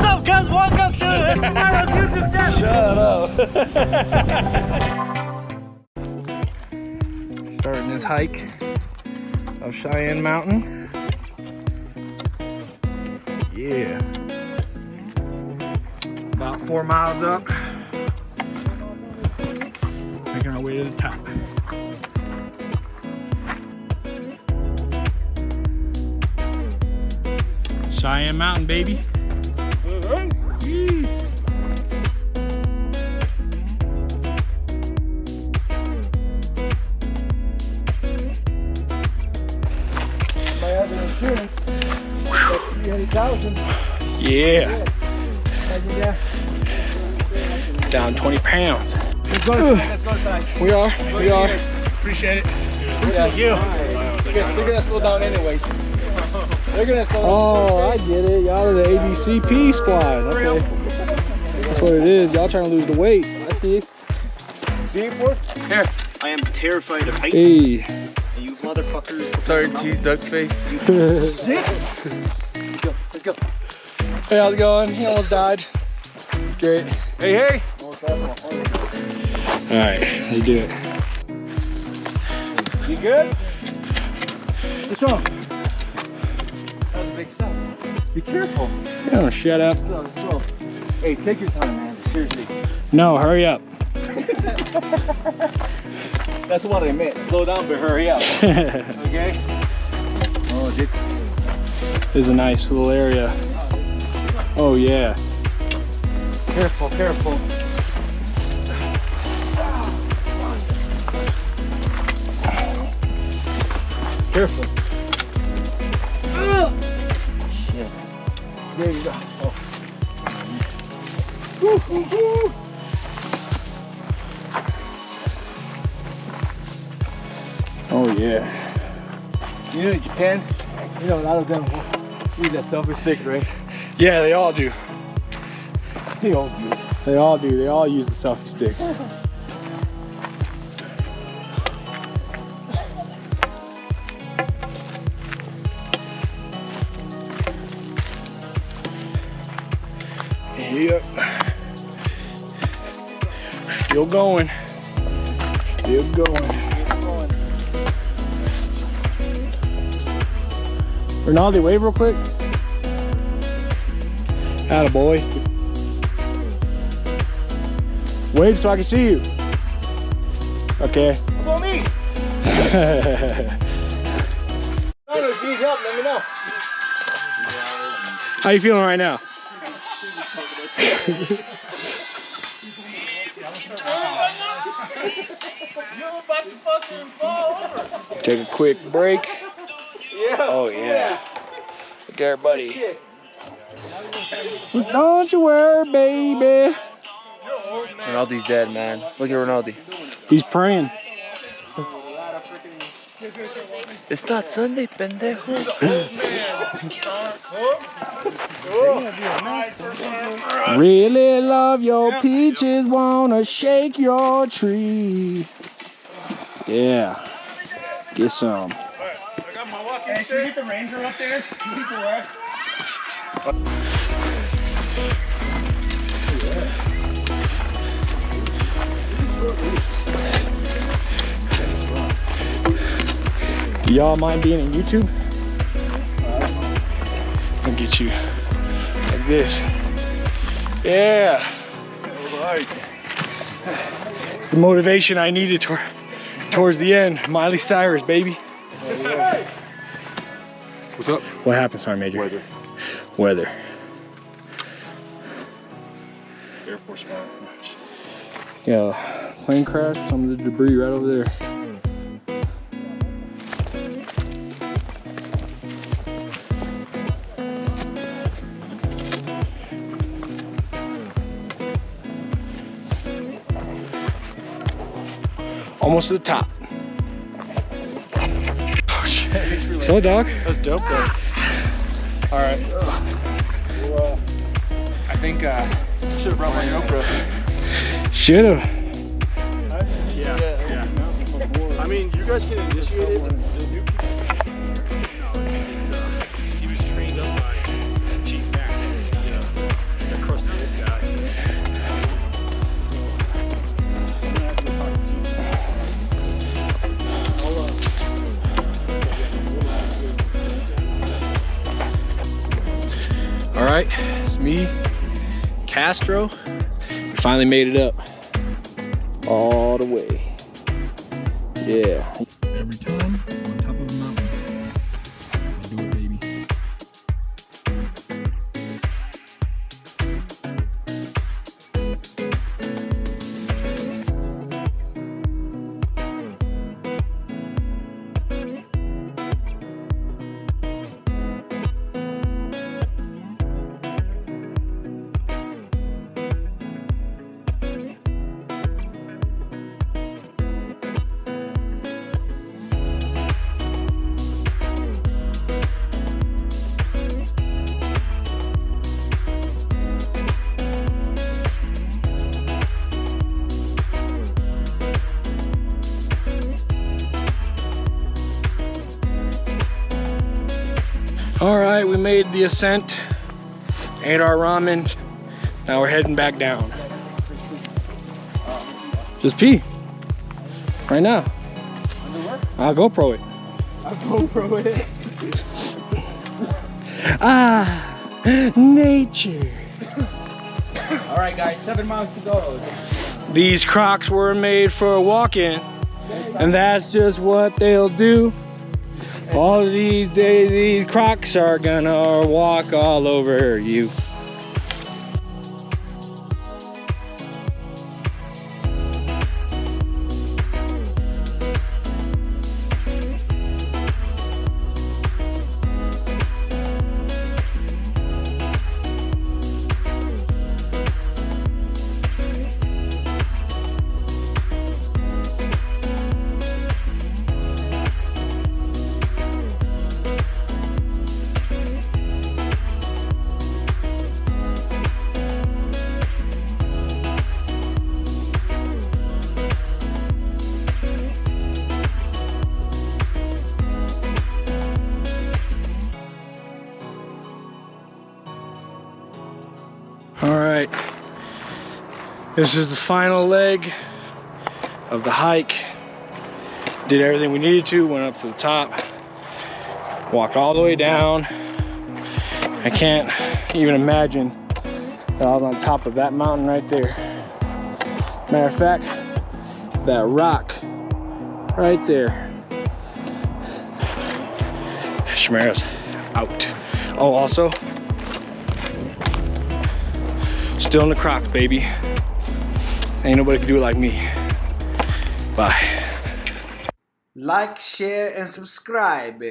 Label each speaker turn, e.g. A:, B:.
A: up, guys? Welcome to Mera's YouTube channel. Shut up. Starting this hike of Cheyenne Mountain. Yeah. About 4 miles up. Making our way to the top. Cheyenne Mountain, baby. My other insurance, that's 300,000. Yeah. Down 20 pounds.
B: Let's go inside.
A: We are.
B: Appreciate it.
A: Thank you.
B: They're gonna slow down anyways. They're gonna slow down.
A: Oh, I get it. Y'all are the ABCP squad. Okay. That's what it is. Y'all trying to lose the weight. I see.
B: See it, boys?
C: Here. I am terrified of heights.
A: Hey.
C: You motherfuckers.
B: Sorry, cheese duck face.
C: Let's go.
A: Hey, how's it going? He almost died. It's great.
B: Hey.
A: Alright, let's do it.
B: You good?
A: What's wrong?
B: That was a big step. Be careful.
A: Oh, shut up.
B: Let's go. Hey, take your time, man. Seriously.
A: No, hurry up.
B: That's what I meant. Slow down, but hurry up. Okay? Oh, this
A: is a nice little area. Oh, yeah.
B: Careful. Careful. Shit. There you go. Oh.
A: Oh, yeah.
B: You know in Japan, a lot of them use that selfie stick, right?
A: Yeah, they all do.
B: They all do.
A: They all do. They all use the selfie stick. Yep. Still going. Ronaldo, wave real quick. Attaboy. Wave so I can see you. Okay.
B: How about me? If you need help, let me know.
A: How you feeling right now?
B: You're about to fucking fall over.
A: Take a quick break.
B: Yeah.
A: Oh yeah. Look at everybody.
B: Shit.
A: Don't you worry, baby.
C: Ronaldo's dead, man. Look at Ronaldo.
A: He's praying.
C: It's not Sunday, pendejo.
A: Really love your peaches, wanna shake your tree. Yeah. Get some.
B: I got my walking stick. Get the Ranger up there. People right.
A: Y'all mind being in YouTube? I'll get you like this. Yeah. It's the motivation I needed towards the end. Miley Cyrus, baby.
B: What's up?
A: What happened, Sergeant Major? Weather.
B: Air Force fire.
A: Yeah, plane crash, some of the debris right over there. Almost to the top. Oh shit. So dog.
B: That's dope though.
A: Alright.
B: I think should have brought my GoPro.
A: Should've.
B: Yeah. I mean, you guys can initiate it, but the new people.
D: No, it's he was trained up by Chief Mac.
A: right, it's me, Castro. We finally made it up all the way. Yeah. Every time on top of a mountain, I do it, baby. All right, we made the ascent, ate our ramen. Now we're heading back down. Just pee. Right now. I'll GoPro it.
C: I'll GoPro it.
A: Ah, nature.
C: All right, guys, 7 miles to go.
A: These Crocs were made for walking, and that's just what they'll do. All of these days, these Crocs are gonna walk all over you. All right, this is the final leg of the hike. Did everything we needed to, went up to the top, walked all the way down. I can't even imagine that I was on top of that mountain right there. Matter of fact, that rock right there. Mera's out. Oh, also, still in the Crocs, baby. Ain't nobody can do it like me. Bye.
D: Like, share, and subscribe.